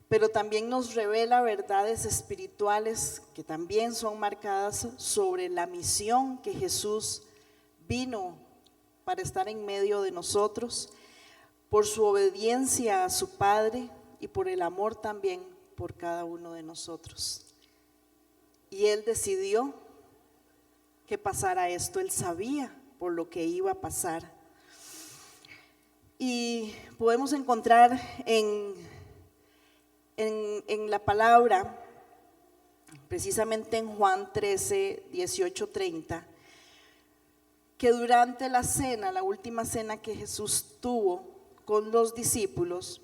pero también nos revela verdades espirituales que también son marcadas sobre la misión que Jesús vino para estar en medio de nosotros, por su obediencia a su Padre y por el amor también por cada uno de nosotros. Y Él decidió que pasara esto, Él sabía por lo que iba a pasar. Y podemos encontrar en la palabra, precisamente en Juan 13, 18, 30, que durante la cena, la última cena que Jesús tuvo con los discípulos,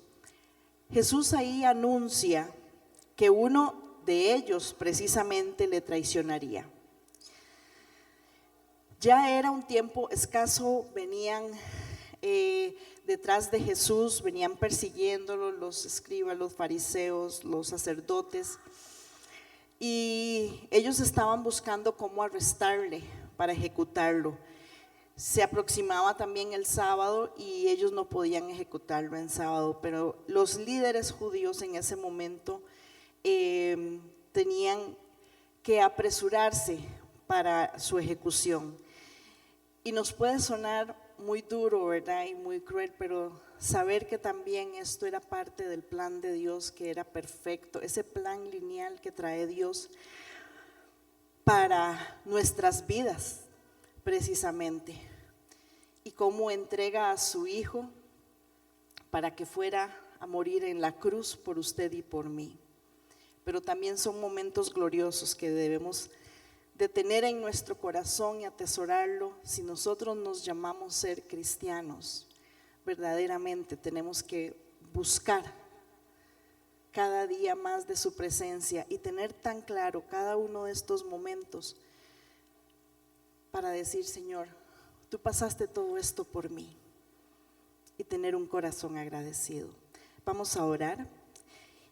Jesús ahí anuncia que uno de ellos precisamente le traicionaría. Ya era un tiempo escaso, venían detrás de Jesús, venían persiguiéndolo los escribas, los fariseos, los sacerdotes, y ellos estaban buscando cómo arrestarle para ejecutarlo. Se aproximaba también el sábado y ellos no podían ejecutarlo en sábado, pero los líderes judíos en ese momento tenían que apresurarse para su ejecución. Y nos puede sonar muy duro, ¿verdad? Y muy cruel, pero saber que también esto era parte del plan de Dios, que era perfecto, ese plan lineal que trae Dios para nuestras vidas, precisamente. Y cómo entrega a su Hijo para que fuera a morir en la cruz por usted y por mí. Pero también son momentos gloriosos que debemos de tener en nuestro corazón y atesorarlo. Si nosotros nos llamamos ser cristianos, verdaderamente tenemos que buscar cada día más de su presencia y tener tan claro cada uno de estos momentos para decir: Señor, tú pasaste todo esto por mí, y tener un corazón agradecido. Vamos a orar.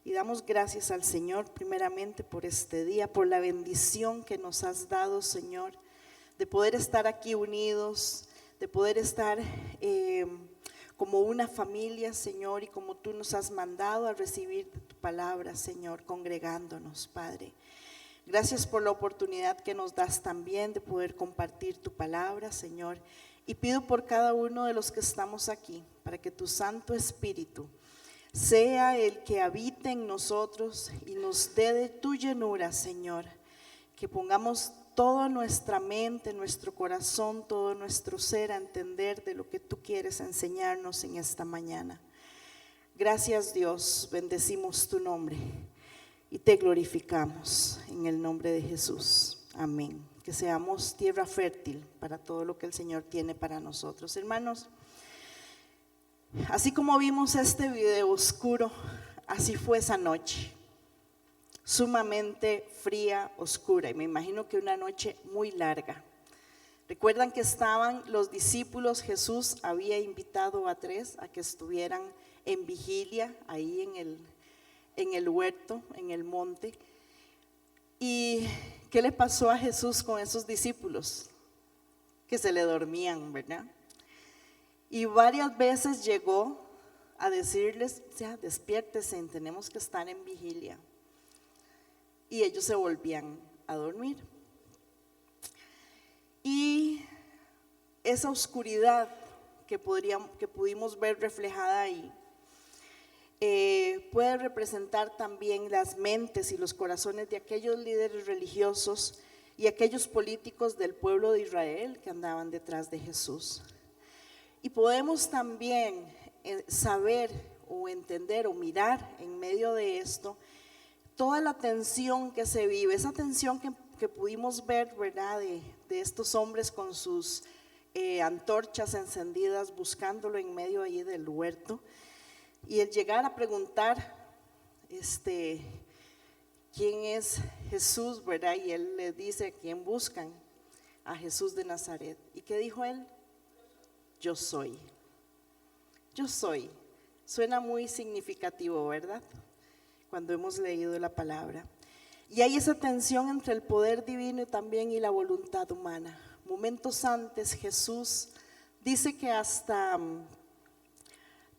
Y damos gracias al Señor primeramente por este día, por la bendición que nos has dado, Señor, de poder estar aquí unidos, de poder estar como una familia, Señor, y como tú nos has mandado a recibir tu palabra, Señor, congregándonos, Padre. Gracias por la oportunidad que nos das también de poder compartir tu palabra, Señor, y pido por cada uno de los que estamos aquí, para que tu Santo Espíritu sea el que habite en nosotros y nos dé de tu llenura, Señor. Que pongamos toda nuestra mente, nuestro corazón, todo nuestro ser a entender de lo que tú quieres enseñarnos en esta mañana. Gracias, Dios, bendecimos tu nombre y te glorificamos en el nombre de Jesús. Amén. Que seamos tierra fértil para todo lo que el Señor tiene para nosotros. Hermanos, así como vimos este video oscuro, así fue esa noche, sumamente fría, oscura, y me imagino que una noche muy larga. Recuerdan que estaban los discípulos, Jesús había invitado a 3 a que estuvieran en vigilia ahí en el huerto, en el monte. ¿Y qué le pasó a Jesús con esos discípulos? Que se le dormían, ¿verdad? Y varias veces llegó a decirles: ya, despiértese, tenemos que estar en vigilia. Y ellos se volvían a dormir. Y esa oscuridad que pudimos ver reflejada ahí, puede representar también las mentes y los corazones de aquellos líderes religiosos y aquellos políticos del pueblo de Israel que andaban detrás de Jesús. Y podemos también saber o entender o mirar en medio de esto toda la tensión que se vive, esa tensión que pudimos ver, ¿verdad? De estos hombres con sus antorchas encendidas buscándolo en medio ahí del huerto, y el llegar a preguntar quién es Jesús, ¿verdad? Y él le dice: ¿quién buscan? A Jesús de Nazaret. ¿Y qué dijo él? Yo soy. Yo soy. Suena muy significativo, ¿verdad? Cuando hemos leído la palabra. Y hay esa tensión entre el poder divino también y la voluntad humana. Momentos antes Jesús dice que hasta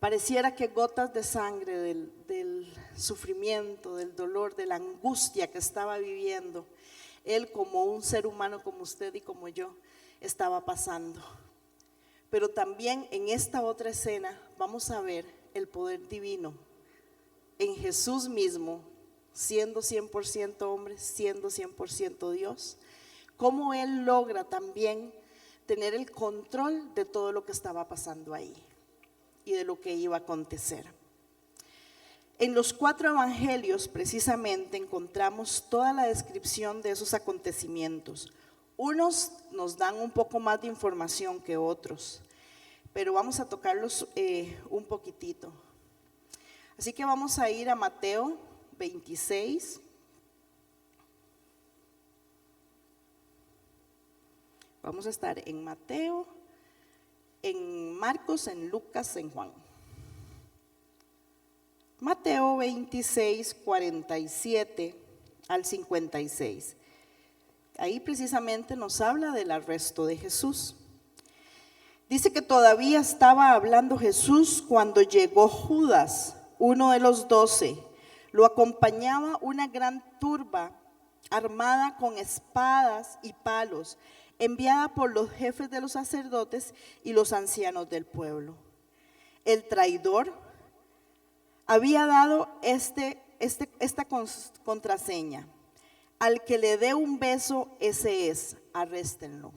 Pareciera que gotas de sangre del sufrimiento, del dolor, de la angustia que estaba viviendo, él como un ser humano como usted y como yo, estaba pasando. Pero también en esta otra escena vamos a ver el poder divino en Jesús mismo, siendo 100% hombre, siendo 100% Dios, cómo Él logra también tener el control de todo lo que estaba pasando ahí y de lo que iba a acontecer. En los 4 evangelios precisamente encontramos toda la descripción de esos acontecimientos. Unos nos dan un poco más de información que otros, pero vamos a tocarlos un poquitito. Así que vamos a ir a Mateo 26. Vamos a estar en Mateo, en Marcos, en Lucas, en Juan. Mateo 26, 47 al 56. Ahí precisamente nos habla del arresto de Jesús. Dice que todavía estaba hablando Jesús cuando llegó Judas, uno de los 12. Lo acompañaba una gran turba armada con espadas y palos, enviada por los jefes de los sacerdotes y los ancianos del pueblo. El traidor había dado esta contraseña: al que le dé un beso, ese es, arréstenlo.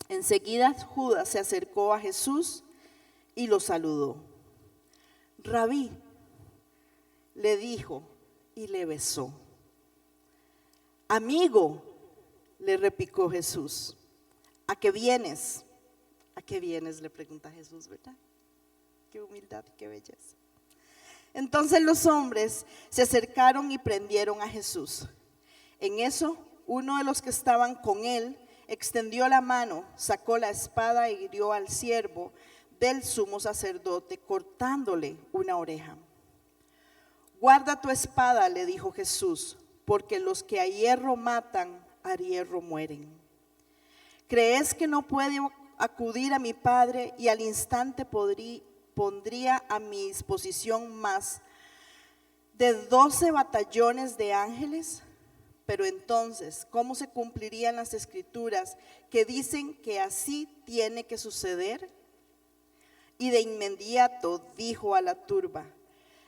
Enseguida Judas se acercó a Jesús y lo saludó. Rabí, le dijo y le besó. Amigo, le replicó Jesús. ¿A qué vienes? ¿A qué vienes?, le pregunta Jesús, ¿verdad? Qué humildad, qué belleza. Entonces los hombres se acercaron y prendieron a Jesús. En eso, uno de los que estaban con él extendió la mano, sacó la espada y hirió al siervo del sumo sacerdote, cortándole una oreja. Guarda tu espada, le dijo Jesús, porque los que a hierro matan, a hierro mueren. ¿Crees que no puedo acudir a mi Padre y al instante pondría a mi disposición más de 12 batallones de ángeles? Pero entonces, ¿cómo se cumplirían las escrituras que dicen que así tiene que suceder? Y de inmediato dijo a la turba: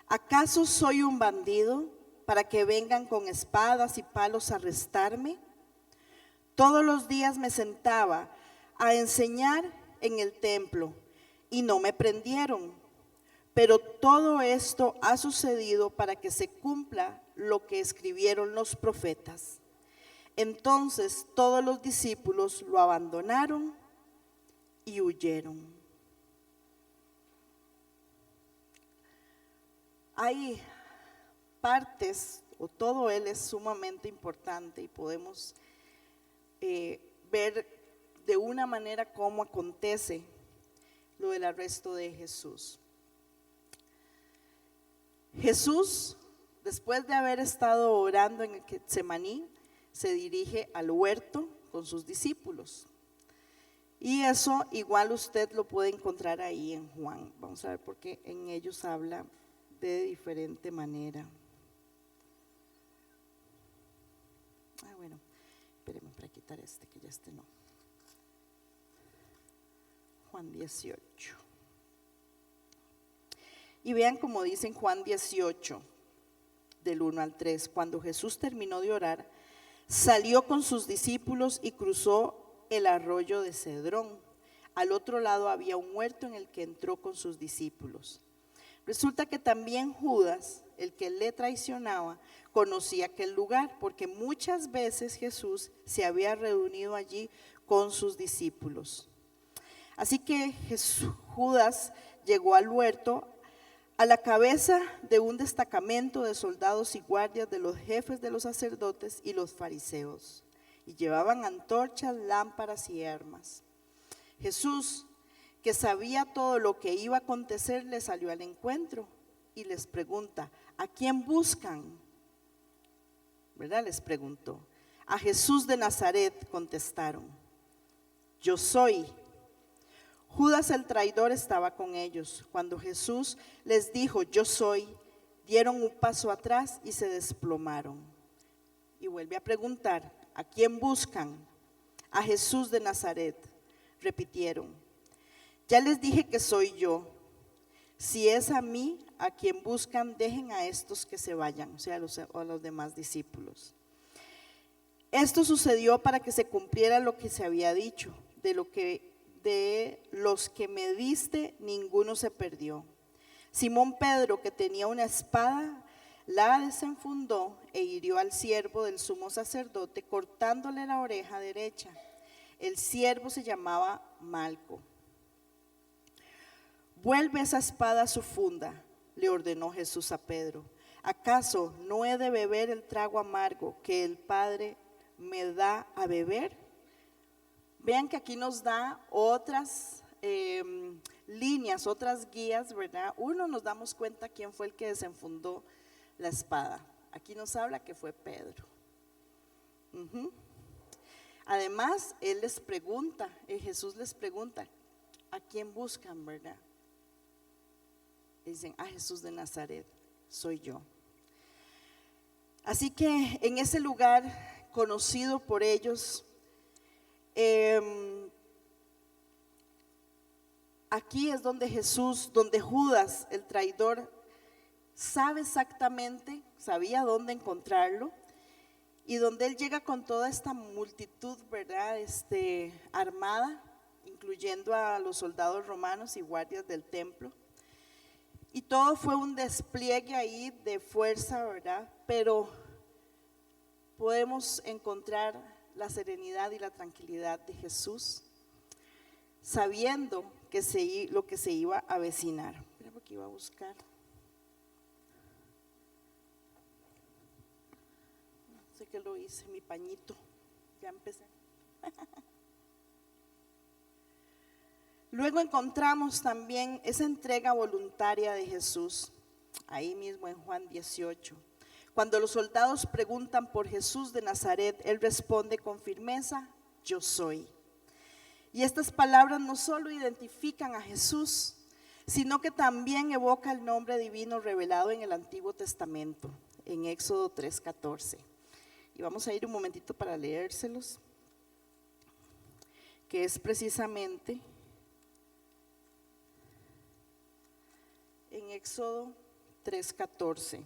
¿acaso soy un bandido para que vengan con espadas y palos a arrestarme? Todos los días me sentaba a enseñar en el templo y no me prendieron. Pero todo esto ha sucedido para que se cumpla lo que escribieron los profetas. Entonces todos los discípulos lo abandonaron y huyeron. Hay partes, o todo él es sumamente importante, y podemos ver de una manera cómo acontece lo del arresto de Jesús. Jesús, después de haber estado orando en el Getsemaní, se dirige al huerto con sus discípulos. Y eso igual usted lo puede encontrar ahí en Juan. Vamos a ver por qué en ellos habla de diferente manera. Bueno, espérenme para quitar que ya no. Juan 18. Y vean cómo dice en Juan 18, del 1 al 3, cuando Jesús terminó de orar, salió con sus discípulos y cruzó el arroyo de Cedrón. Al otro lado había un huerto en el que entró con sus discípulos. Resulta que también Judas, el que le traicionaba, conocía aquel lugar, porque muchas veces Jesús se había reunido allí con sus discípulos. Así que Judas llegó al huerto a la cabeza de un destacamento de soldados y guardias de los jefes de los sacerdotes y los fariseos, y llevaban antorchas, lámparas y armas. Jesús, que sabía todo lo que iba a acontecer, le salió al encuentro y les pregunta: ¿a quién buscan? ¿Verdad? Les preguntó. A Jesús de Nazaret, contestaron. Yo soy. Judas el traidor estaba con ellos. Cuando Jesús les dijo, yo soy, dieron un paso atrás y se desplomaron. Y vuelve a preguntar, ¿a quién buscan? A Jesús de Nazaret, repitieron. Ya les dije que soy yo. Si es a mí a quien buscan, dejen a estos que se vayan, o sea, a los demás discípulos. Esto sucedió para que se cumpliera lo que se había dicho, de los que me diste, ninguno se perdió. Simón Pedro, que tenía una espada, la desenfundó e hirió al siervo del sumo sacerdote, cortándole la oreja derecha. El siervo se llamaba Malco. Vuelve esa espada a su funda, le ordenó Jesús a Pedro. ¿Acaso no he de beber el trago amargo que el Padre me da a beber? Vean que aquí nos da otras líneas, otras guías, ¿verdad? Uno, nos damos cuenta quién fue el que desenfundó la espada. Aquí nos habla que fue Pedro. Además, él les pregunta, Jesús les pregunta, ¿a quién buscan, verdad? Dicen, a Jesús de Nazaret, soy yo. Así que en ese lugar conocido por ellos, aquí es donde donde Judas, el traidor, sabe exactamente, sabía dónde encontrarlo, y donde él llega con toda esta multitud, ¿verdad? Armada, incluyendo a los soldados romanos y guardias del templo. Y todo fue un despliegue ahí de fuerza, ¿verdad? Pero podemos encontrar la serenidad y la tranquilidad de Jesús, sabiendo que lo que se iba a avecinar. Mira lo que iba a buscar. No sé qué lo hice, mi pañito. Ya empecé. Luego encontramos también esa entrega voluntaria de Jesús, ahí mismo en Juan 18. Cuando los soldados preguntan por Jesús de Nazaret, él responde con firmeza, yo soy. Y estas palabras no solo identifican a Jesús, sino que también evoca el nombre divino revelado en el Antiguo Testamento, en Éxodo 3:14. Y vamos a ir un momentito para leérselos, que es precisamente en Éxodo 3:14.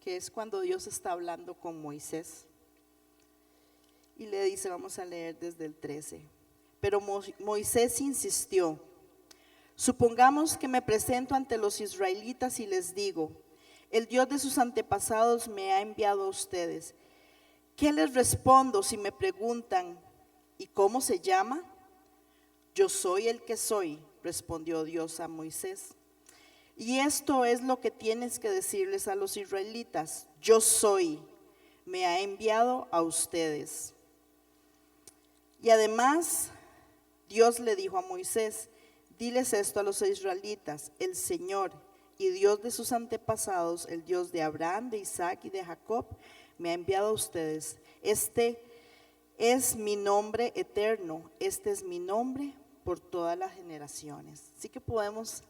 Que es cuando Dios está hablando con Moisés. Y le dice, vamos a leer desde el 13. Pero Moisés insistió, supongamos que me presento ante los israelitas y les digo, el Dios de sus antepasados me ha enviado a ustedes. ¿Qué les respondo si me preguntan, ¿y cómo se llama? Yo soy el que soy, respondió Dios a Moisés. Y esto es lo que tienes que decirles a los israelitas, yo soy, me ha enviado a ustedes. Y además, Dios le dijo a Moisés, diles esto a los israelitas, el Señor y Dios de sus antepasados, el Dios de Abraham, de Isaac y de Jacob, me ha enviado a ustedes. Este es mi nombre eterno, este es mi nombre por todas las generaciones. Así que podemos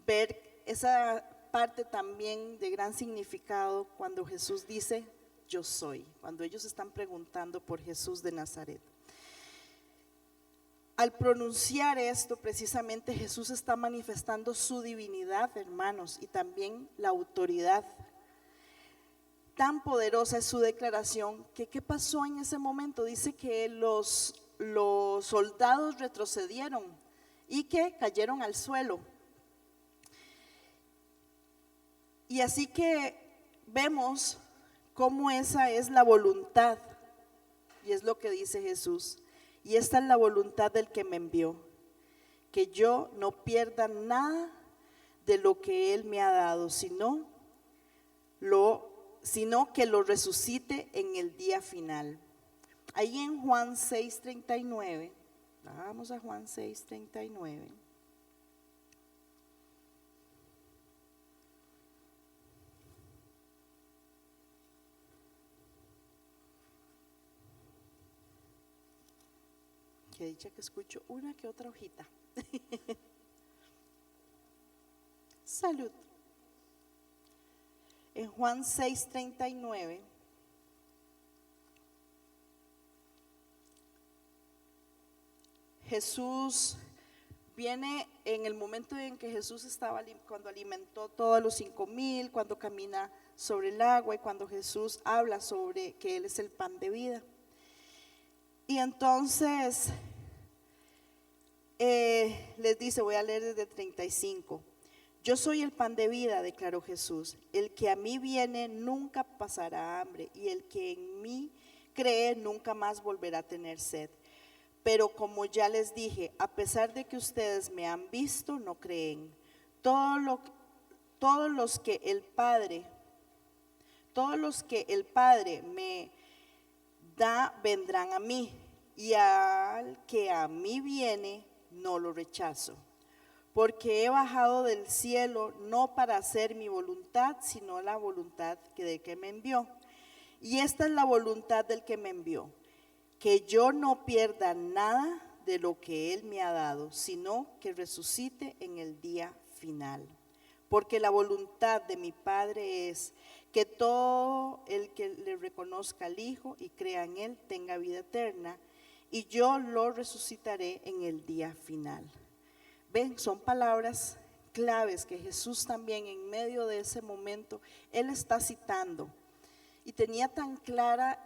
ver esa parte también de gran significado cuando Jesús dice, yo soy, cuando ellos están preguntando por Jesús de Nazaret. Al pronunciar esto, precisamente Jesús está manifestando su divinidad, hermanos, y también la autoridad. Tan poderosa es su declaración que ¿qué pasó en ese momento? Dice que los soldados retrocedieron y que cayeron al suelo. Y así que vemos cómo esa es la voluntad, y es lo que dice Jesús. Y esta es la voluntad del que me envió, que yo no pierda nada de lo que Él me ha dado, sino que lo resucite en el día final. Ahí en Juan 6:39, vamos a Juan 6:39. Que dicha que escucho una que otra hojita. Salud. En Juan 6:39. Jesús viene en el momento en que Jesús estaba, cuando alimentó todos los 5,000, cuando camina sobre el agua y cuando Jesús habla sobre que Él es el pan de vida. Y entonces les dice, voy a leer desde 35. Yo soy el pan de vida, declaró Jesús. El que a mí viene nunca pasará hambre, y el que en mí cree nunca más volverá a tener sed. Pero como ya les dije, a pesar de que ustedes me han visto, no creen. Todos los que el Padre me da vendrán a mí, y al que a mí viene no lo rechazo, porque he bajado del cielo no para hacer mi voluntad, sino la voluntad del que me envió. Y esta es la voluntad del que me envió, que yo no pierda nada de lo que Él me ha dado, sino que resucite en el día final. Porque la voluntad de mi Padre es que todo el que le reconozca al Hijo y crea en Él tenga vida eterna, y yo lo resucitaré en el día final. Ven, son palabras claves que Jesús también en medio de ese momento, Él está citando. Y tenía tan clara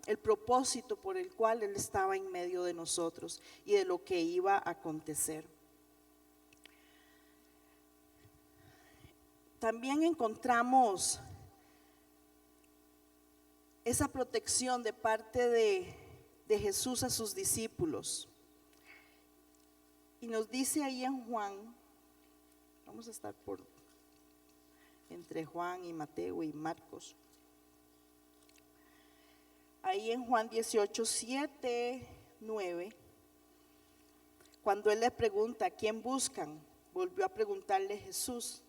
el propósito por el cual Él estaba en medio de nosotros y de lo que iba a acontecer. También encontramos esa protección de parte de Jesús a sus discípulos. Y nos dice ahí en Juan, vamos a estar entre Juan y Mateo y Marcos. Ahí en Juan 18:7, 9, cuando Él le pregunta, ¿a quién buscan? Volvió a preguntarle Jesús.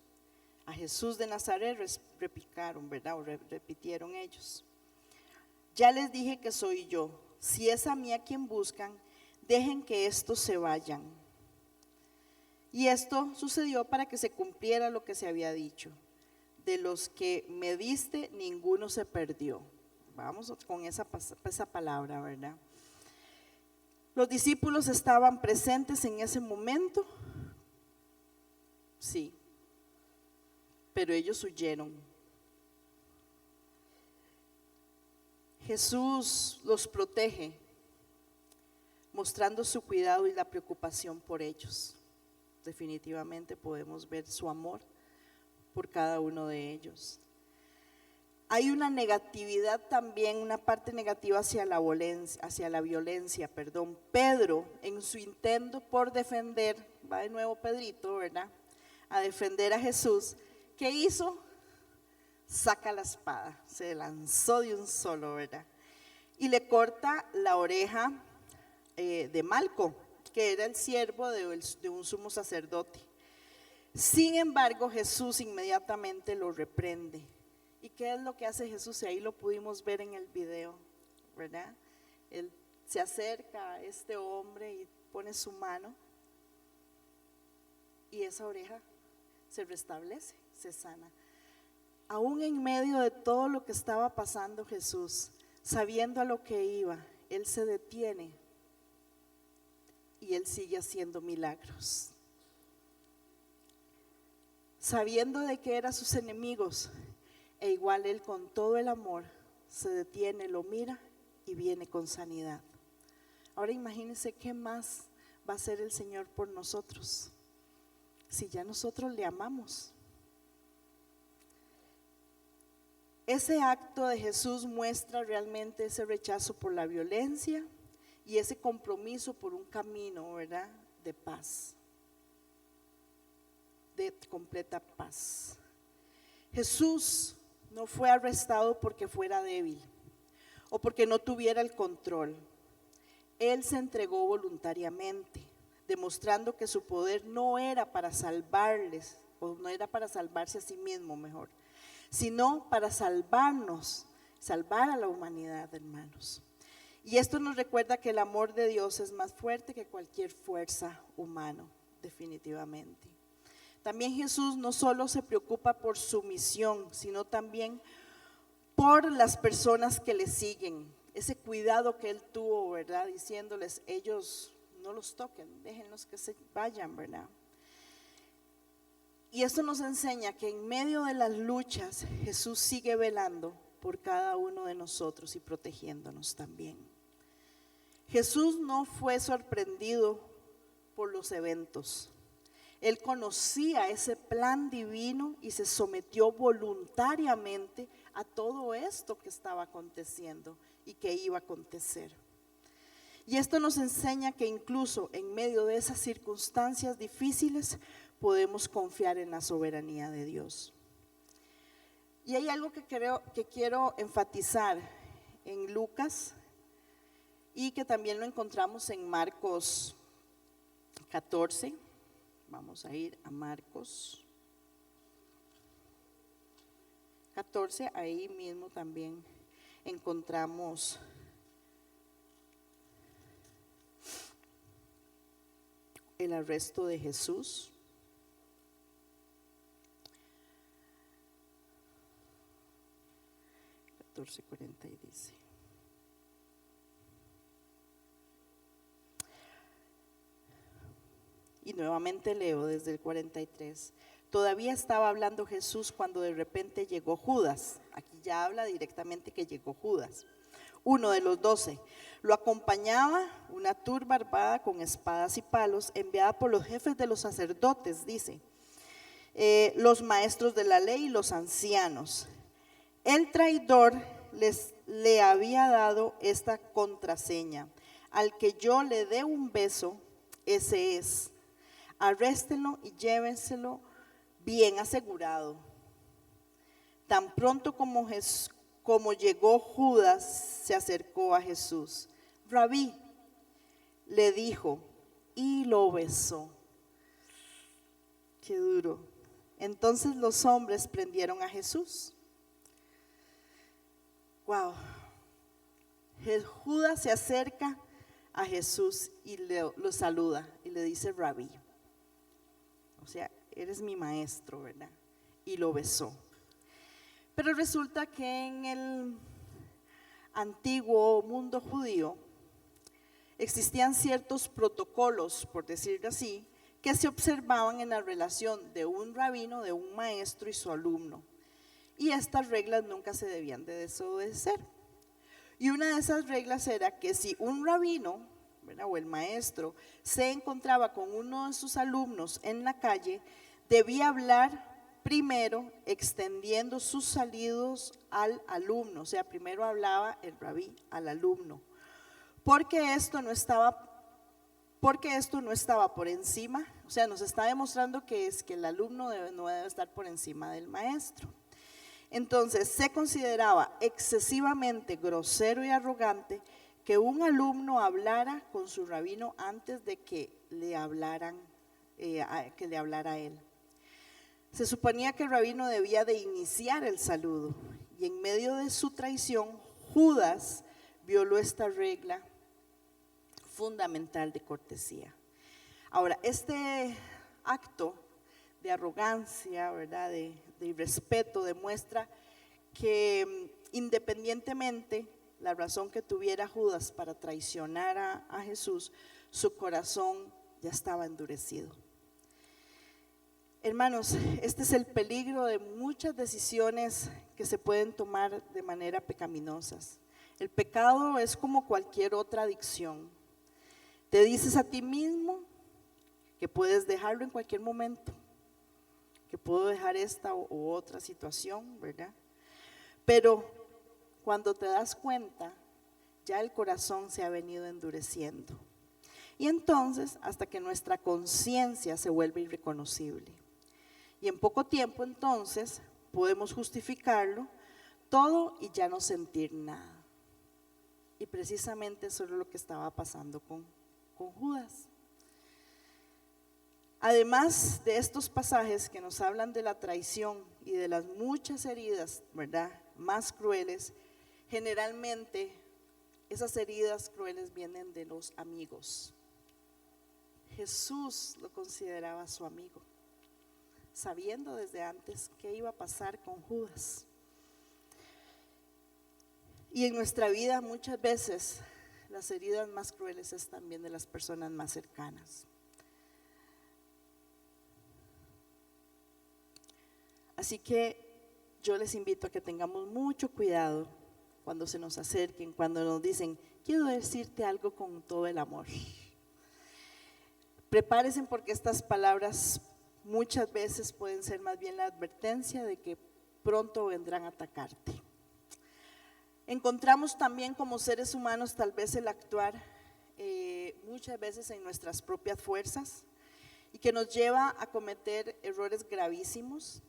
A Jesús de Nazaret replicaron, ¿verdad? O repitieron ellos. Ya les dije que soy yo. Si es a mí a quien buscan, dejen que estos se vayan. Y esto sucedió para que se cumpliera lo que se había dicho. De los que me diste, ninguno se perdió. Vamos con esa palabra, ¿verdad? Los discípulos estaban presentes en ese momento. Sí. Pero ellos huyeron. Jesús los protege, mostrando su cuidado y la preocupación por ellos. Definitivamente podemos ver su amor por cada uno de ellos. Hay una negatividad también, una parte negativa hacia la violencia. Pedro, en su intento por defender, va de nuevo Pedrito, ¿verdad? A defender a Jesús. ¿Qué hizo? Saca la espada, se lanzó de un solo, ¿verdad? Y le corta la oreja de Malco, que era el siervo de un sumo sacerdote. Sin embargo, Jesús inmediatamente lo reprende. ¿Y qué es lo que hace Jesús? Y ahí lo pudimos ver en el video, ¿verdad? Él se acerca a este hombre y pone su mano, y esa oreja se restablece, se sana. Aún en medio de todo lo que estaba pasando Jesús, sabiendo a lo que iba, Él se detiene y Él sigue haciendo milagros. Sabiendo de que eran sus enemigos, e igual Él con todo el amor se detiene, lo mira y viene con sanidad. Ahora imagínense qué más va a hacer el Señor por nosotros, si ya nosotros le amamos. Ese acto de Jesús muestra realmente ese rechazo por la violencia y ese compromiso por un camino, ¿verdad?, de paz, de completa paz. Jesús no fue arrestado porque fuera débil o porque no tuviera el control. Él se entregó voluntariamente, demostrando que su poder no era para salvarles, o no era para salvarse a sí mismo mejor, sino para salvarnos, salvar a la humanidad, hermanos. Y esto nos recuerda que el amor de Dios es más fuerte que cualquier fuerza humana, definitivamente. También Jesús no solo se preocupa por su misión, sino también por las personas que le siguen. Ese cuidado que él tuvo, ¿verdad? Diciéndoles, ellos no los toquen, déjenlos que se vayan, ¿verdad? Y esto nos enseña que en medio de las luchas, Jesús sigue velando por cada uno de nosotros y protegiéndonos también. Jesús no fue sorprendido por los eventos. Él conocía ese plan divino y se sometió voluntariamente a todo esto que estaba aconteciendo y que iba a acontecer. Y esto nos enseña que incluso en medio de esas circunstancias difíciles podemos confiar en la soberanía de Dios. Y hay algo que quiero enfatizar en Lucas y que también lo encontramos en Marcos 14. Vamos a ir a Marcos 14, ahí mismo también encontramos el arresto de Jesús. $14:40 dice. Y nuevamente leo desde el 43. Todavía estaba hablando Jesús cuando de repente llegó Judas. Aquí ya habla directamente que llegó Judas, uno de los 12. Lo acompañaba una turba armada con espadas y palos, enviada por los jefes de los sacerdotes, dice, los maestros de la ley y los ancianos. El traidor le había dado esta contraseña: al que yo le dé un beso, ese es. Arréstenlo y llévenselo bien asegurado. Tan pronto como llegó Judas, se acercó a Jesús. Rabí, le dijo, y lo besó. Qué duro. Entonces los hombres prendieron a Jesús. Wow. Judas se acerca a Jesús y lo saluda y le dice Rabí. O sea, eres mi maestro, ¿verdad? Y lo besó. Pero resulta que en el antiguo mundo judío existían ciertos protocolos, por decirlo así, que se observaban en la relación de un rabino, de un maestro y su alumno. Y estas reglas nunca se debían de desobedecer. Y una de esas reglas era que si un rabino, ¿verdad?, o el maestro se encontraba con uno de sus alumnos en la calle, debía hablar primero extendiendo sus saludos al alumno. O sea, primero hablaba el rabí al alumno, porque esto no estaba por encima. O sea, nos está demostrando que el alumno no debe estar por encima del maestro. Entonces se consideraba excesivamente grosero y arrogante que un alumno hablara con su rabino antes de que le hablara a él. Se suponía que el rabino debía de iniciar el saludo, y en medio de su traición, Judas violó esta regla fundamental de cortesía. Ahora, este acto de arrogancia, ¿verdad?, de irrespeto, demuestra que independientemente la razón que tuviera Judas para traicionar a Jesús, su corazón ya estaba endurecido. Hermanos, este es el peligro de muchas decisiones que se pueden tomar de manera pecaminosas. El pecado es como cualquier otra adicción. Te dices a ti mismo que puedes dejarlo en cualquier momento, que puedo dejar esta u otra situación, ¿verdad? Pero cuando te das cuenta, ya el corazón se ha venido endureciendo. Y entonces, hasta que nuestra conciencia se vuelve irreconocible. Y en poco tiempo, entonces, podemos justificarlo todo y ya no sentir nada. Y precisamente eso es lo que estaba pasando con Judas. Además de estos pasajes que nos hablan de la traición y de las muchas heridas, ¿verdad?, más crueles, generalmente Esas heridas crueles vienen de los amigos. Jesús lo consideraba su amigo, sabiendo desde antes qué iba a pasar con Judas. Y en nuestra vida muchas veces las heridas más crueles es también de las personas más cercanas. Así que yo les invito a que tengamos mucho cuidado cuando se nos acerquen, cuando nos dicen, quiero decirte algo con todo el amor. Prepárense porque estas palabras muchas veces pueden ser más bien la advertencia de que pronto vendrán a atacarte. Encontramos también como seres humanos tal vez el actuar muchas veces en nuestras propias fuerzas y que nos lleva a cometer errores gravísimos.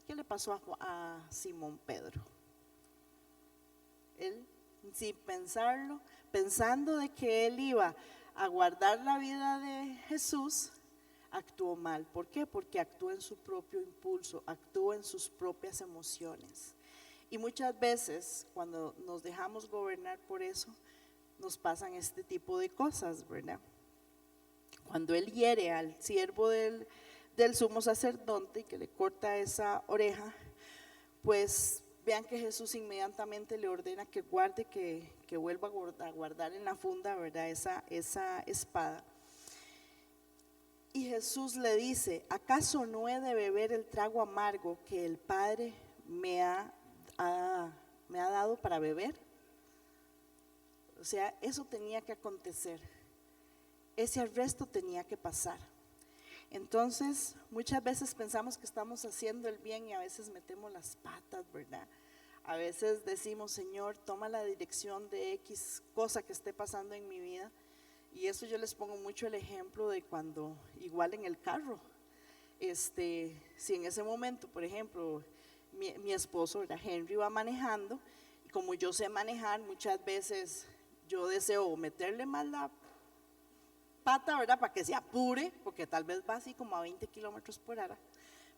¿Qué le pasó a Simón Pedro? Él, sin pensarlo, pensando de que él iba a guardar la vida de Jesús, actuó mal. ¿Por qué? Porque actuó en su propio impulso, actuó en sus propias emociones. Y muchas veces cuando nos dejamos gobernar por eso, nos pasan este tipo de cosas, ¿verdad? Cuando él hiere al siervo del sumo sacerdote y que le corta esa oreja, pues vean que Jesús inmediatamente le ordena que guarde, que vuelva a guardar en la funda, ¿verdad? Esa espada. Y Jesús le dice, ¿acaso no he de beber el trago amargo que el Padre me ha dado para beber? O sea, eso tenía que acontecer, ese arresto tenía que pasar. Entonces, muchas veces pensamos que estamos haciendo el bien y a veces metemos las patas, ¿verdad? A veces decimos, Señor, toma la dirección de X cosa que esté pasando en mi vida. Y eso yo les pongo mucho el ejemplo de cuando, igual en el carro, si en ese momento, por ejemplo, mi esposo, ¿verdad? Henry, va manejando, y como yo sé manejar, muchas veces yo deseo meterle más la pata, ¿verdad? Para que se apure, porque tal vez va así como a 20 kilómetros por hora,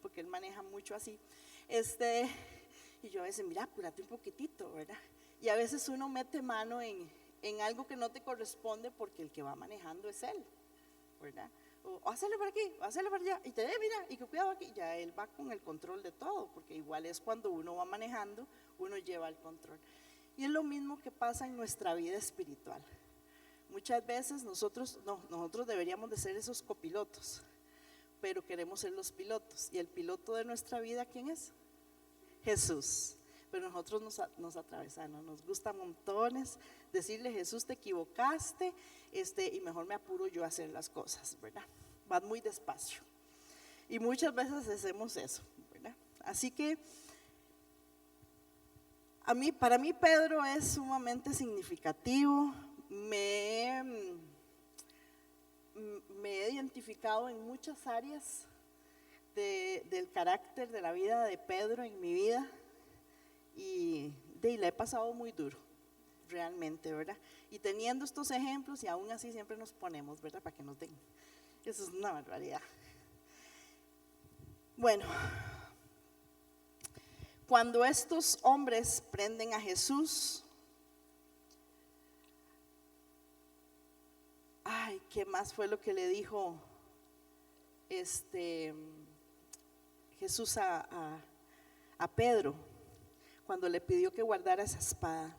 porque él maneja mucho así. Y yo a veces, mira, apúrate un poquitito, ¿verdad? Y a veces uno mete mano en algo que no te corresponde porque el que va manejando es él, ¿verdad? O hazlo por aquí, o hazlo por allá, y te mira, y que cuidado aquí, ya él va con el control de todo, porque igual es cuando uno va manejando, uno lleva el control. Y es lo mismo que pasa en nuestra vida espiritual. Muchas veces nosotros deberíamos de ser esos copilotos, pero queremos ser los pilotos. Y el piloto de nuestra vida, ¿quién es? Jesús. Pero nosotros nos atravesamos, nos gusta montones decirle, Jesús, te equivocaste, y mejor me apuro yo a hacer las cosas, ¿verdad? Vas muy despacio. Y muchas veces hacemos eso, ¿verdad? Así que para mí Pedro es sumamente significativo. Me he identificado en muchas áreas del carácter de la vida de Pedro en mi vida y la he pasado muy duro, realmente, ¿verdad? Y teniendo estos ejemplos y aún así siempre nos ponemos, ¿verdad? Para que nos den. Eso es una barbaridad. Bueno, cuando estos hombres prenden a Jesús, ay, ¿qué más fue lo que le dijo Jesús a Pedro cuando le pidió que guardara esa espada?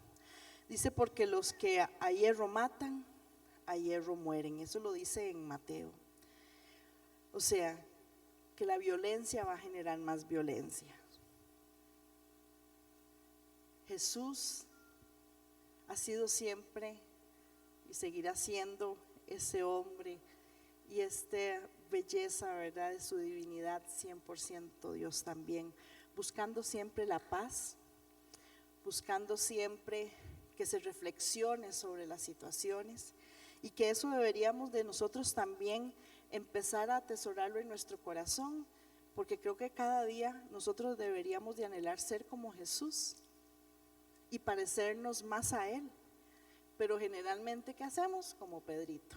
Dice, porque los que a hierro matan, a hierro mueren. Eso lo dice en Mateo. O sea, que la violencia va a generar más violencia. Jesús ha sido siempre y seguirá siendo ese hombre y esta belleza, ¿verdad?, de su divinidad, 100% Dios también, buscando siempre la paz, buscando siempre que se reflexione sobre las situaciones y que eso deberíamos de nosotros también empezar a atesorarlo en nuestro corazón, porque creo que cada día nosotros deberíamos de anhelar ser como Jesús y parecernos más a Él. Pero generalmente, ¿qué hacemos? Como Pedrito,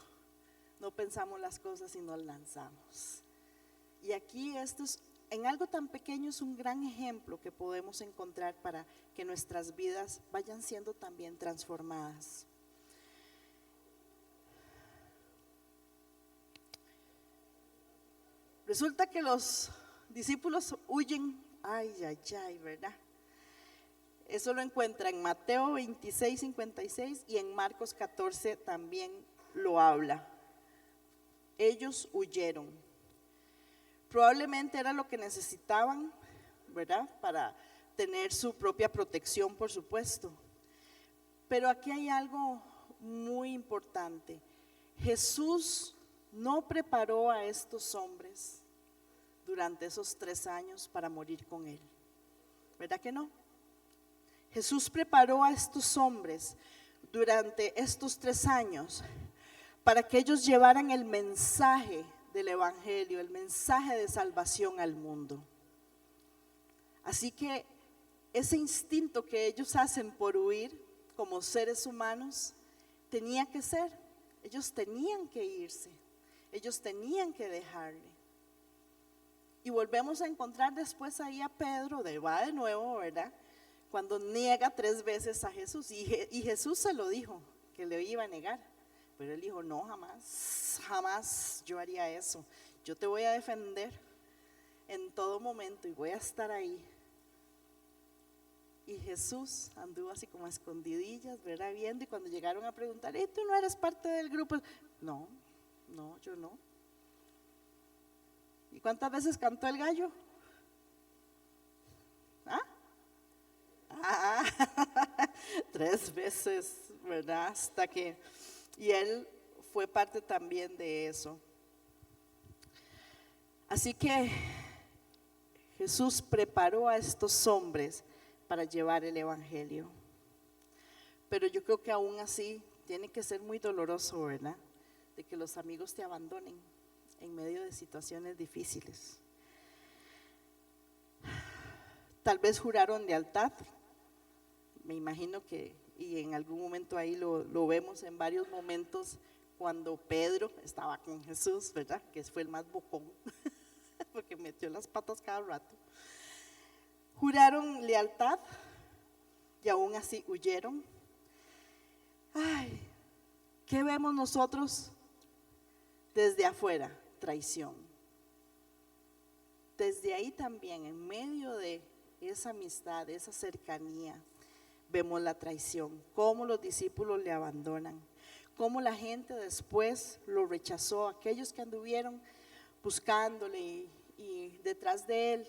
no pensamos las cosas y nos lanzamos. Y aquí en algo tan pequeño es un gran ejemplo que podemos encontrar para que nuestras vidas vayan siendo también transformadas. Resulta que los discípulos huyen, ay, ¿verdad? Eso lo encuentra en Mateo 26, 56 y en Marcos 14 también lo habla. Ellos huyeron. Probablemente era lo que necesitaban, ¿verdad? Para tener su propia protección, por supuesto. Pero aquí hay algo muy importante. Jesús no preparó a estos hombres durante esos 3 años para morir con él. ¿Verdad que no? Jesús preparó a estos hombres durante estos 3 años para que ellos llevaran el mensaje del evangelio, el mensaje de salvación al mundo. Así que ese instinto que ellos hacen por huir como seres humanos tenía que ser, ellos tenían que irse, ellos tenían que dejarle. Y volvemos a encontrar después ahí a Pedro, va de nuevo, ¿verdad? Cuando niega 3 veces a Jesús, y Jesús se lo dijo, que le iba a negar, pero él dijo, no, jamás yo haría eso, yo te voy a defender en todo momento y voy a estar ahí. Y Jesús anduvo así como a escondidillas, ¿verdad? Viendo, y cuando llegaron a preguntar, ¿tú no eres parte del grupo? No, yo no. ¿Y cuántas veces cantó el gallo? 3 veces, ¿verdad? Hasta que, y él fue parte también de eso. Así que Jesús preparó a estos hombres para llevar el evangelio. Pero yo creo que aún así tiene que ser muy doloroso, ¿verdad? De que los amigos te abandonen en medio de situaciones difíciles. Tal vez juraron lealtad, me imagino que, y en algún momento ahí lo vemos en varios momentos cuando Pedro estaba con Jesús, ¿verdad? Que fue el más bocón, porque metió las patas cada rato. Juraron lealtad y aún así huyeron. ¿Qué vemos nosotros desde afuera? Traición. Desde ahí también, en medio de esa amistad, de esa cercanía, vemos la traición, cómo los discípulos le abandonan, cómo la gente después lo rechazó, aquellos que anduvieron buscándole y detrás de él,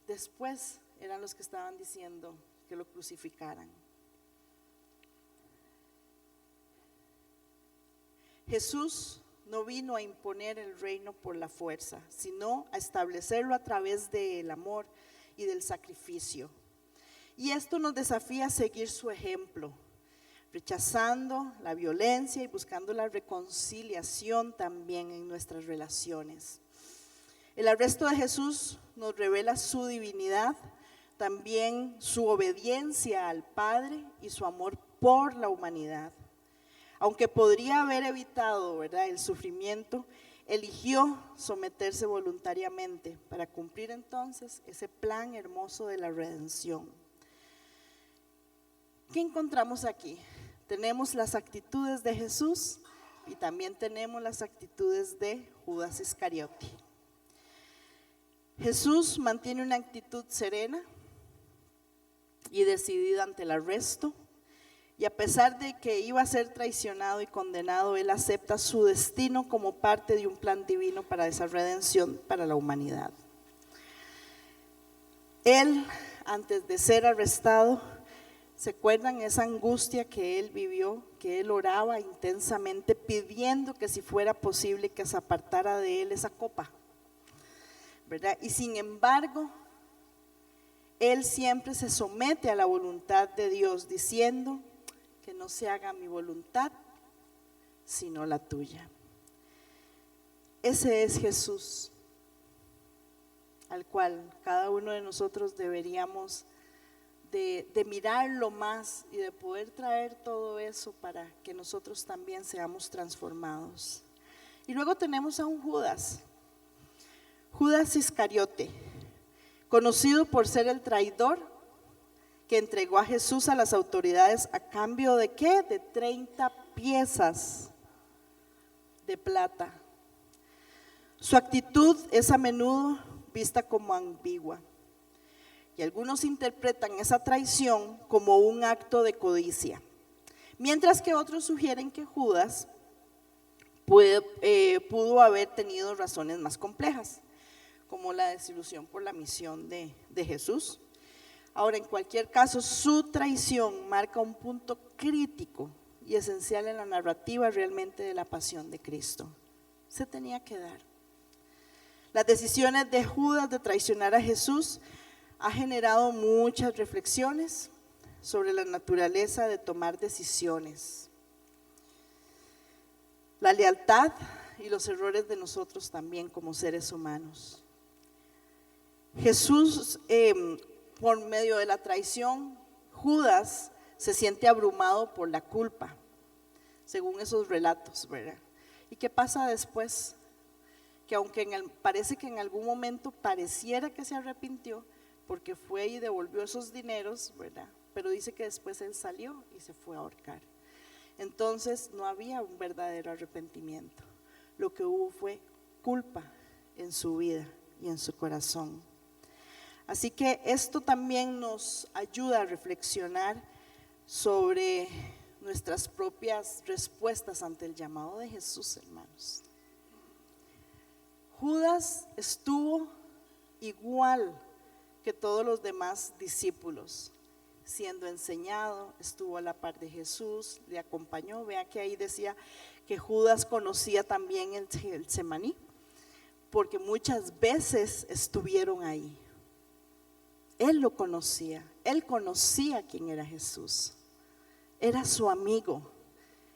después eran los que estaban diciendo que lo crucificaran. Jesús no vino a imponer el reino por la fuerza, sino a establecerlo a través del amor y del sacrificio. Y esto nos desafía a seguir su ejemplo, rechazando la violencia y buscando la reconciliación también en nuestras relaciones. El arresto de Jesús nos revela su divinidad, también su obediencia al Padre y su amor por la humanidad. Aunque podría haber evitado, ¿verdad?, el sufrimiento, eligió someterse voluntariamente para cumplir entonces ese plan hermoso de la redención. ¿Qué encontramos aquí? Tenemos las actitudes de Jesús y también tenemos las actitudes de Judas Iscariote. Jesús mantiene una actitud serena y decidida ante el arresto, y a pesar de que iba a ser traicionado y condenado, él acepta su destino como parte de un plan divino para esa redención para la humanidad. Él, antes de ser arrestado, ¿se acuerdan esa angustia que él vivió? Que él oraba intensamente pidiendo que si fuera posible que se apartara de él esa copa, ¿verdad? Y sin embargo, él siempre se somete a la voluntad de Dios, diciendo que no se haga mi voluntad, sino la tuya. Ese es Jesús, al cual cada uno de nosotros deberíamos de mirarlo más y de poder traer todo eso para que nosotros también seamos transformados. Y luego tenemos a un Judas Iscariote, conocido por ser el traidor que entregó a Jesús a las autoridades a cambio de ¿qué? De 30 piezas de plata. Su actitud es a menudo vista como ambigua y algunos interpretan esa traición como un acto de codicia, mientras que otros sugieren que Judas pudo haber tenido razones más complejas, como la desilusión por la misión de Jesús. Ahora, en cualquier caso, su traición marca un punto crítico y esencial en la narrativa realmente de la pasión de Cristo. Se tenía que dar. Las decisiones de Judas de traicionar a Jesús ha generado muchas reflexiones sobre la naturaleza de tomar decisiones, la lealtad y los errores de nosotros también como seres humanos. Jesús, por medio de la traición, Judas se siente abrumado por la culpa, según esos relatos, ¿verdad? ¿Y qué pasa después? Que aunque parece que en algún momento pareciera que se arrepintió, porque fue y devolvió esos dineros, ¿verdad? Pero dice que después él salió y se fue a ahorcar. Entonces no había un verdadero arrepentimiento. Lo que hubo fue culpa en su vida y en su corazón. Así que esto también nos ayuda a reflexionar sobre nuestras propias respuestas ante el llamado de Jesús, hermanos. Judas estuvo igual que todos los demás discípulos, siendo enseñado, estuvo a la par de Jesús, le acompañó. Vea que ahí decía que Judas conocía también el Getsemaní, porque muchas veces estuvieron ahí. Él lo conocía, él conocía quién era Jesús, era su amigo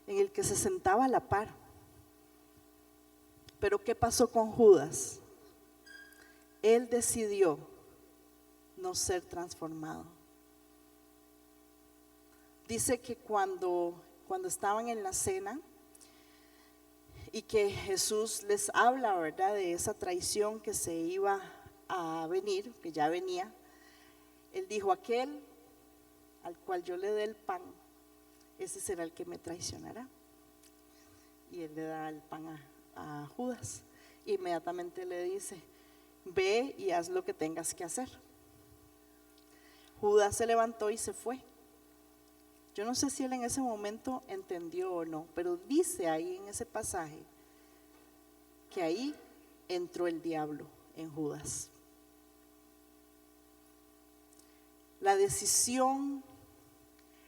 en el que se sentaba a la par. Pero ¿qué pasó con Judas? Él decidió no ser transformado. Dice que cuando estaban en la cena y que Jesús les habla, ¿verdad?, de esa traición que se iba a venir, que ya venía, él dijo: aquel al cual yo le dé el pan, ese será el que me traicionará. Y él le da el pan a Judas. Inmediatamente le dice: ve y haz lo que tengas que hacer. Judas se levantó y se fue. Yo no sé si él en ese momento entendió o no, pero dice ahí en ese pasaje que ahí entró el diablo en Judas. La decisión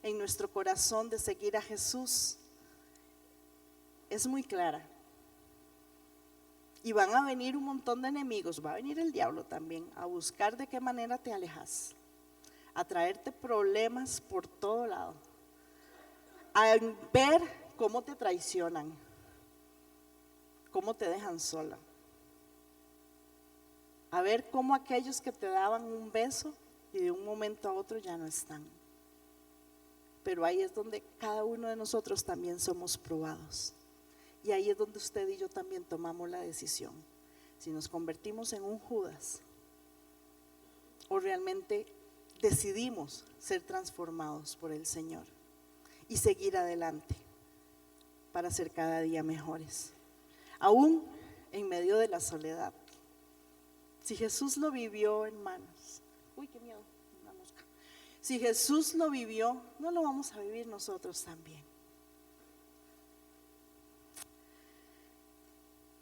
en nuestro corazón de seguir a Jesús es muy clara. Y van a venir un montón de enemigos, va a venir el diablo también a buscar de qué manera te alejas, a traerte problemas por todo lado, a ver cómo te traicionan, cómo te dejan sola, a ver cómo aquellos que te daban un beso y de un momento a otro ya no están. Pero ahí es donde cada uno de nosotros también somos probados. Y ahí es donde usted y yo también tomamos la decisión, si nos convertimos en un Judas o realmente decidimos ser transformados por el Señor y seguir adelante para ser cada día mejores, aún en medio de la soledad. Si Jesús lo vivió, hermanos, uy, qué miedo, una mosca. Si Jesús lo vivió, no lo vamos a vivir nosotros también.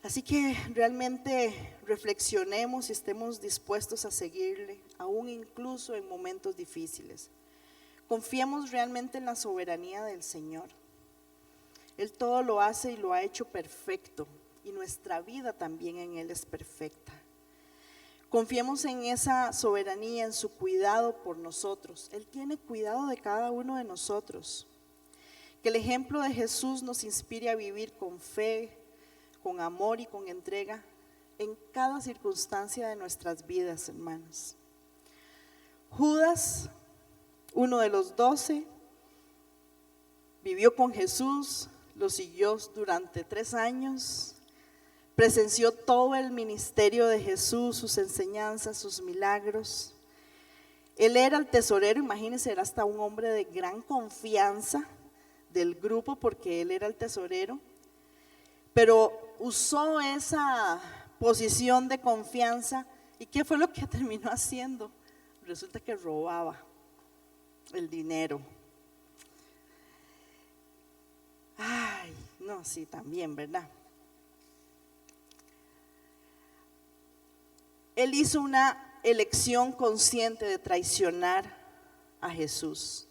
Así que realmente reflexionemos y estemos dispuestos a seguirle, aún incluso en momentos difíciles. Confiemos realmente en la soberanía del Señor. Él todo lo hace y lo ha hecho perfecto, y nuestra vida también en Él es perfecta. Confiemos en esa soberanía, en su cuidado por nosotros. Él tiene cuidado de cada uno de nosotros. Que el ejemplo de Jesús nos inspire a vivir con fe, con amor y con entrega en cada circunstancia de nuestras vidas, hermanos. Judas, uno de los 12, vivió con Jesús, lo siguió durante 3 años, presenció todo el ministerio de Jesús, sus enseñanzas, sus milagros. Él era el tesorero, imagínense, era hasta un hombre de gran confianza del grupo porque él era el tesorero. Pero usó esa posición de confianza. ¿Y qué fue lo que terminó haciendo? Resulta que robaba el dinero. Ay, no, sí, también, ¿verdad? Él hizo una elección consciente de traicionar a Jesús.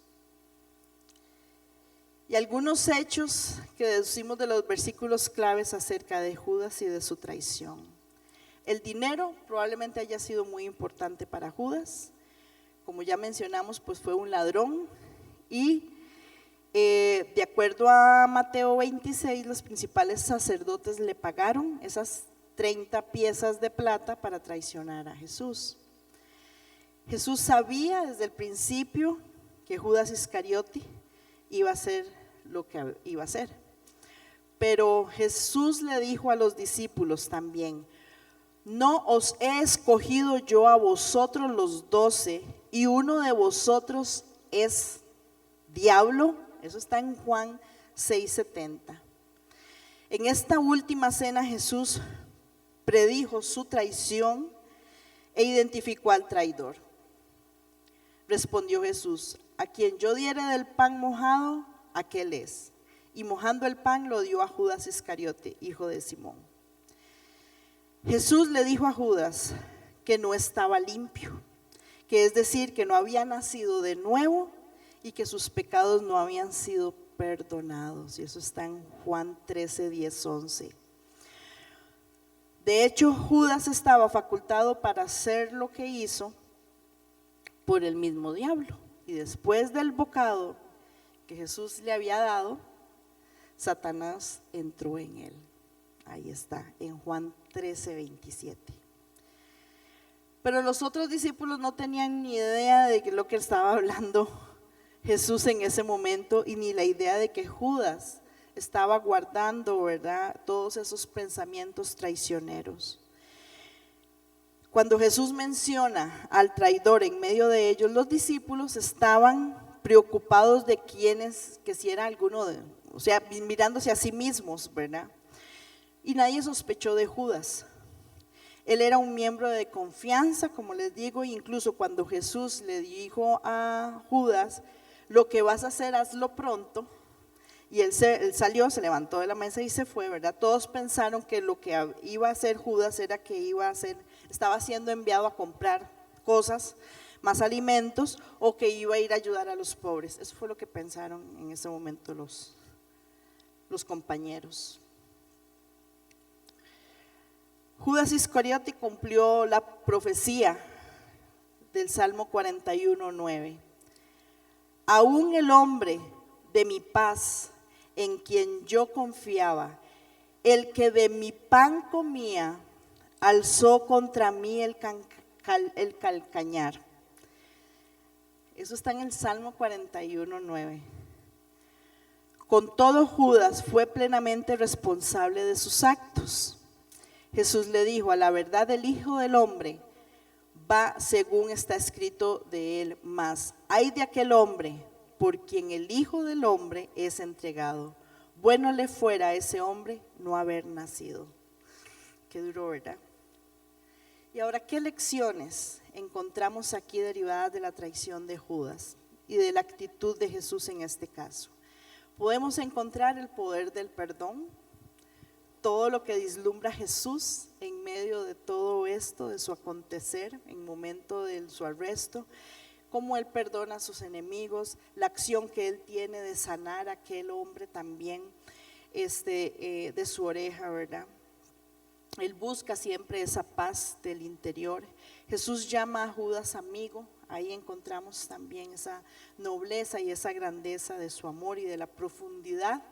Y algunos hechos que deducimos de los versículos claves acerca de Judas y de su traición. El dinero probablemente haya sido muy importante para Judas. Como ya mencionamos, pues fue un ladrón. Y de acuerdo a Mateo 26, los principales sacerdotes le pagaron esas 30 piezas de plata para traicionar a Jesús. Jesús sabía desde el principio que Judas Iscariote iba a hacer lo que iba a hacer. Pero Jesús le dijo a los discípulos también: no os he escogido yo a vosotros los 12, y uno de vosotros es diablo. Eso está en Juan 6:70. En esta última cena Jesús predijo su traición e identificó al traidor. Respondió Jesús: a quien yo diere del pan mojado, aquel es. Y mojando el pan lo dio a Judas Iscariote, hijo de Simón. Jesús le dijo a Judas que no estaba limpio, que es decir, que no había nacido de nuevo y que sus pecados no habían sido perdonados. Y eso está en Juan 13, 10, 11. De hecho, Judas estaba facultado para hacer lo que hizo por el mismo diablo. Y después del bocado que Jesús le había dado, Satanás entró en él. Ahí está, en Juan 13, 27. Pero los otros discípulos no tenían ni idea de lo que estaba hablando Jesús en ese momento, y ni la idea de que Judas estaba guardando, ¿verdad?, todos esos pensamientos traicioneros. Cuando Jesús menciona al traidor en medio de ellos, los discípulos estaban preocupados de quiénes, que si era alguno de, o sea, mirándose a sí mismos, ¿verdad? Y nadie sospechó de Judas. Él era un miembro de confianza, como les digo, e incluso cuando Jesús le dijo a Judas: lo que vas a hacer, hazlo pronto. Y él salió, se levantó de la mesa y se fue, ¿verdad? Todos pensaron que lo que iba a hacer Judas era que estaba siendo enviado a comprar cosas, más alimentos, o que iba a ir a ayudar a los pobres. Eso fue lo que pensaron en ese momento los compañeros. Judas Iscariote cumplió la profecía del Salmo 41:9. Aún el hombre de mi paz, en quien yo confiaba, el que de mi pan comía, alzó contra mí el calcañar. Eso está en el Salmo 41:9. Con todo, Judas fue plenamente responsable de sus actos. Jesús le dijo: a la verdad el Hijo del Hombre va según está escrito de él, mas ay de aquel hombre por quien el Hijo del Hombre es entregado. Bueno le fuera a ese hombre no haber nacido. Qué duro, ¿verdad? Y ahora, ¿qué lecciones encontramos aquí derivadas de la traición de Judas y de la actitud de Jesús en este caso? Podemos encontrar el poder del perdón, todo lo que vislumbra Jesús en medio de todo esto, de su acontecer, en el momento de su arresto, cómo Él perdona a sus enemigos, la acción que Él tiene de sanar a aquel hombre también de su oreja, ¿verdad? Él busca siempre esa paz del interior. Jesús llama a Judas amigo. Ahí encontramos también esa nobleza y esa grandeza de su amor y de la profundidad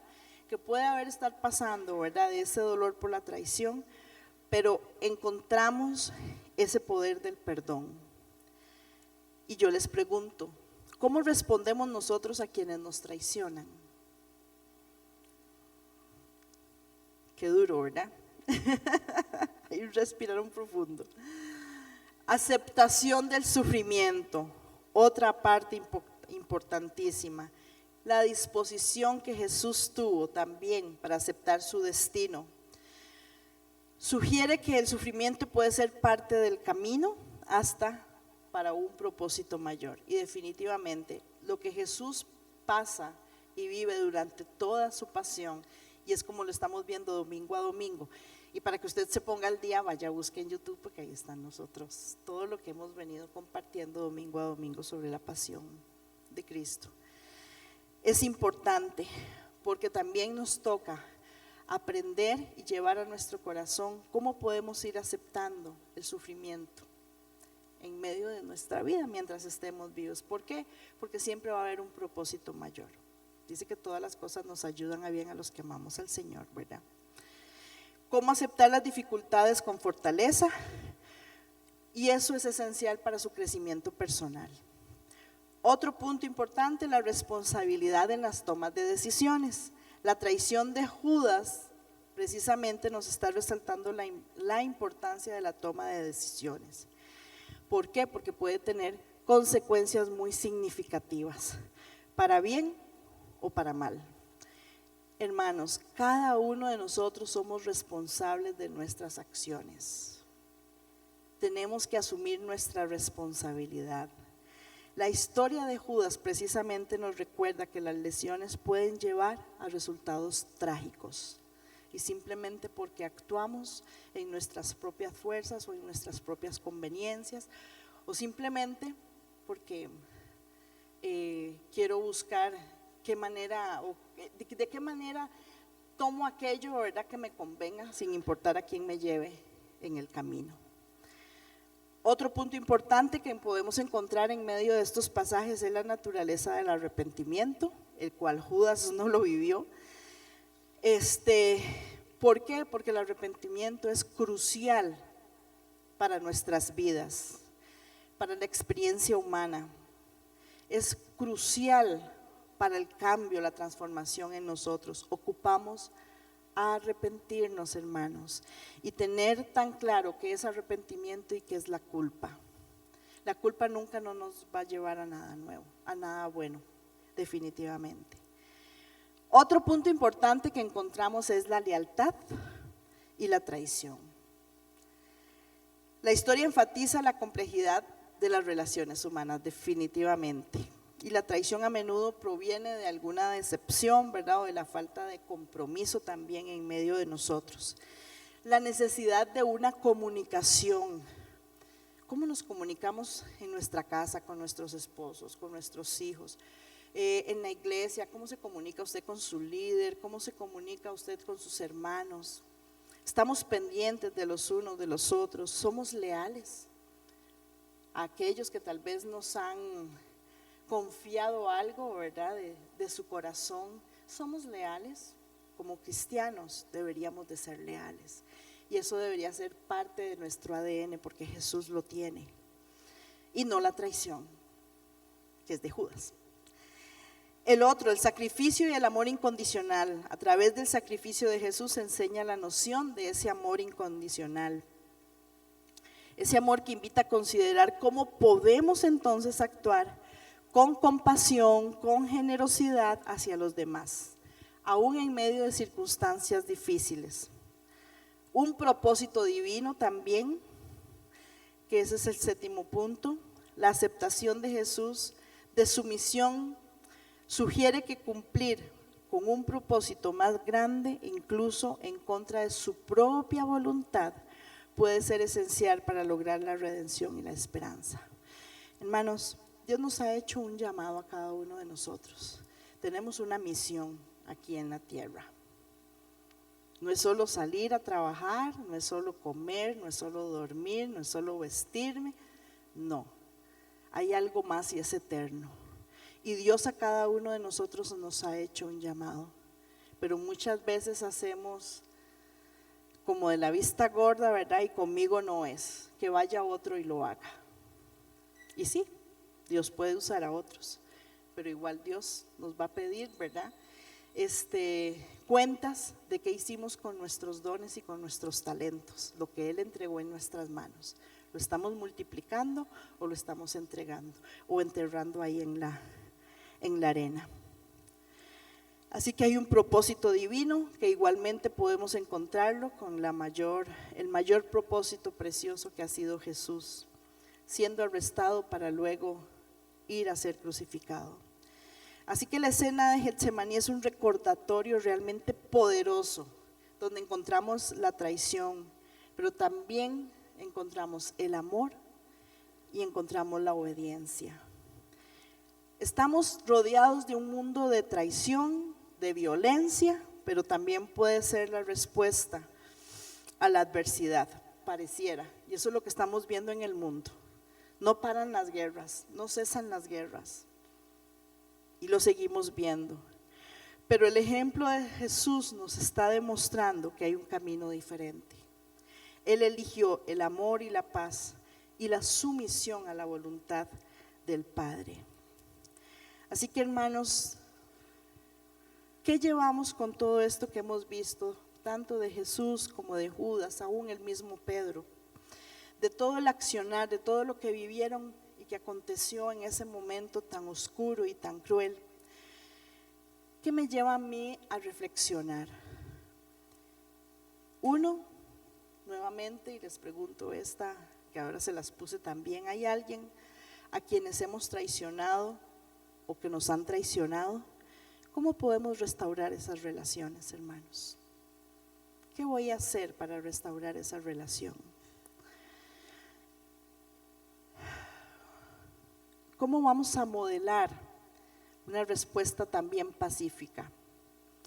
que puede estar pasando, ¿verdad?, de ese dolor por la traición, pero encontramos ese poder del perdón. Y yo les pregunto, ¿cómo respondemos nosotros a quienes nos traicionan? Qué duro, ¿verdad? Y respiraron profundo. Aceptación del sufrimiento, otra parte importantísima. La disposición que Jesús tuvo también para aceptar su destino. Sugiere que el sufrimiento puede ser parte del camino hasta para un propósito mayor. Y definitivamente lo que Jesús pasa y vive durante toda su pasión, y es como lo estamos viendo domingo a domingo. Y para que usted se ponga al día, vaya, busque en YouTube, porque ahí están nosotros, todo lo que hemos venido compartiendo domingo a domingo sobre la pasión de Cristo. Es importante porque también nos toca aprender y llevar a nuestro corazón cómo podemos ir aceptando el sufrimiento en medio de nuestra vida mientras estemos vivos. ¿Por qué? Porque siempre va a haber un propósito mayor. Dice que todas las cosas nos ayudan a bien a los que amamos al Señor, ¿verdad? ¿Cómo aceptar las dificultades con fortaleza? Y eso es esencial para su crecimiento personal. Otro punto importante, la responsabilidad en las tomas de decisiones. La traición de Judas precisamente nos está resaltando la importancia de la toma de decisiones. ¿Por qué? Porque puede tener consecuencias muy significativas, para bien o para mal. Hermanos, cada uno de nosotros somos responsables de nuestras acciones. Tenemos que asumir nuestra responsabilidad. La historia de Judas precisamente nos recuerda que las lesiones pueden llevar a resultados trágicos, y simplemente porque actuamos en nuestras propias fuerzas o en nuestras propias conveniencias, o simplemente porque quiero buscar qué manera o de qué manera tomo aquello, ¿verdad?, que me convenga, sin importar a quién me lleve en el camino. Otro punto importante que podemos encontrar en medio de estos pasajes es la naturaleza del arrepentimiento, el cual Judas no lo vivió. ¿Por qué? Porque el arrepentimiento es crucial para nuestras vidas, para la experiencia humana. Es crucial para el cambio, la transformación en nosotros. Ocupamos arrepentirnos, hermanos, y tener tan claro qué es arrepentimiento y qué es la culpa. La culpa nunca no nos va a llevar a nada nuevo, a nada bueno, definitivamente. Otro punto importante que encontramos es la lealtad y la traición. La historia enfatiza la complejidad de las relaciones humanas, definitivamente. Y la traición a menudo proviene de alguna decepción, ¿verdad?, o de la falta de compromiso también en medio de nosotros. La necesidad de una comunicación. ¿Cómo nos comunicamos en nuestra casa, con nuestros esposos, con nuestros hijos? En la iglesia, ¿cómo se comunica usted con su líder? ¿Cómo se comunica usted con sus hermanos? Estamos pendientes de los unos de los otros. Somos leales a aquellos que tal vez nos han confiado algo, ¿verdad?, de su corazón. Somos leales. Como cristianos deberíamos de ser leales, y eso debería ser parte de nuestro ADN, porque Jesús lo tiene, y no la traición, que es de Judas. El otro, el sacrificio y el amor incondicional. A través del sacrificio de Jesús se enseña la noción de ese amor incondicional, ese amor que invita a considerar cómo podemos entonces actuar con compasión, con generosidad hacia los demás, aún en medio de circunstancias difíciles. Un propósito divino también, que ese es el séptimo punto, la aceptación de Jesús, de su misión, sugiere que cumplir con un propósito más grande, incluso en contra de su propia voluntad, puede ser esencial para lograr la redención y la esperanza. Hermanos, Dios nos ha hecho un llamado a cada uno de nosotros. Tenemos una misión aquí en la tierra. No es solo salir a trabajar, no es solo comer, no es solo dormir, no es solo vestirme. No, hay algo más y es eterno. Y Dios a cada uno de nosotros nos ha hecho un llamado. Pero muchas veces hacemos como de la vista gorda, ¿verdad? Y conmigo no es, que vaya otro y lo haga. Y sí, Dios puede usar a otros, pero igual Dios nos va a pedir, ¿verdad?, cuentas de qué hicimos con nuestros dones y con nuestros talentos, lo que Él entregó en nuestras manos. ¿Lo estamos multiplicando o lo estamos entregando o enterrando ahí en la arena? Así que hay un propósito divino que igualmente podemos encontrarlo con el mayor propósito precioso que ha sido Jesús, siendo arrestado para luego ir a ser crucificado. Así que la escena de Getsemaní es un recordatorio realmente poderoso, donde encontramos la traición, pero también encontramos el amor y encontramos la obediencia. Estamos rodeados de un mundo de traición, de violencia, pero también puede ser la respuesta a la adversidad, pareciera. Y eso es lo que estamos viendo en el mundo. No paran las guerras, no cesan las guerras. Y lo seguimos viendo. Pero el ejemplo de Jesús nos está demostrando que hay un camino diferente. Él eligió el amor y la paz y la sumisión a la voluntad del Padre. Así que, hermanos, ¿qué llevamos con todo esto que hemos visto, tanto de Jesús como de Judas, aún el mismo Pedro? De todo el accionar, de todo lo que vivieron y que aconteció en ese momento tan oscuro y tan cruel. ¿Qué me lleva a mí a reflexionar? Uno, nuevamente, y les pregunto esta, que ahora se las puse también, ¿hay alguien a quienes hemos traicionado o que nos han traicionado? ¿Cómo podemos restaurar esas relaciones, hermanos? ¿Qué voy a hacer para restaurar esa relación? ¿Cómo vamos a modelar una respuesta también pacífica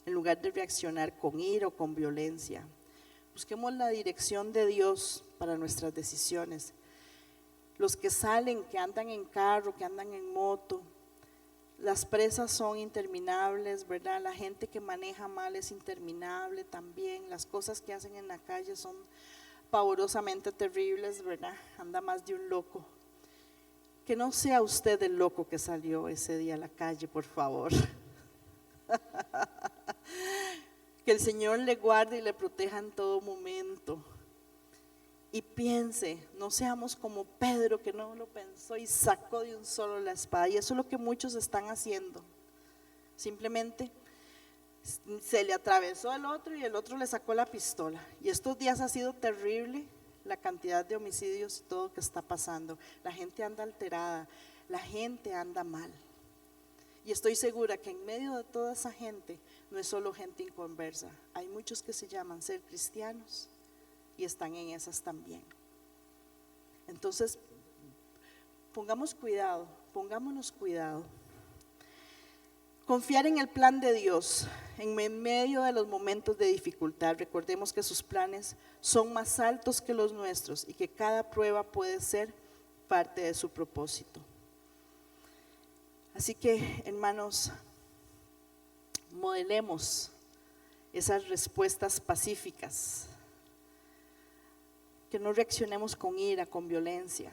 en lugar de reaccionar con ira o con violencia? Busquemos la dirección de Dios para nuestras decisiones. Los que salen, que andan en carro, que andan en moto, las presas son interminables, ¿verdad? La gente que maneja mal es interminable también. Las cosas que hacen en la calle son pavorosamente terribles, ¿verdad? Anda más de un loco. Que no sea usted el loco que salió ese día a la calle, por favor. Que el Señor le guarde y le proteja en todo momento. Y piense, no seamos como Pedro, que no lo pensó y sacó de un solo la espada. Y eso es lo que muchos están haciendo. Simplemente se le atravesó el otro y el otro le sacó la pistola. Y estos días ha sido terrible la cantidad de homicidios y todo que está pasando. La gente anda alterada, la gente anda mal. Y estoy segura que en medio de toda esa gente no es solo gente inconversa. Hay muchos que se llaman ser cristianos y están en esas también. Entonces, pongámonos cuidado. Confiar en el plan de Dios en medio de los momentos de dificultad. Recordemos que sus planes son más altos que los nuestros y que cada prueba puede ser parte de su propósito. Así que, hermanos, modelemos esas respuestas pacíficas. Que no reaccionemos con ira, con violencia.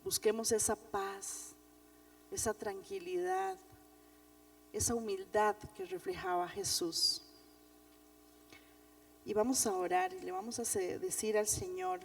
Busquemos esa paz, esa tranquilidad, esa humildad que reflejaba Jesús. Y vamos a orar y le vamos a decir al Señor: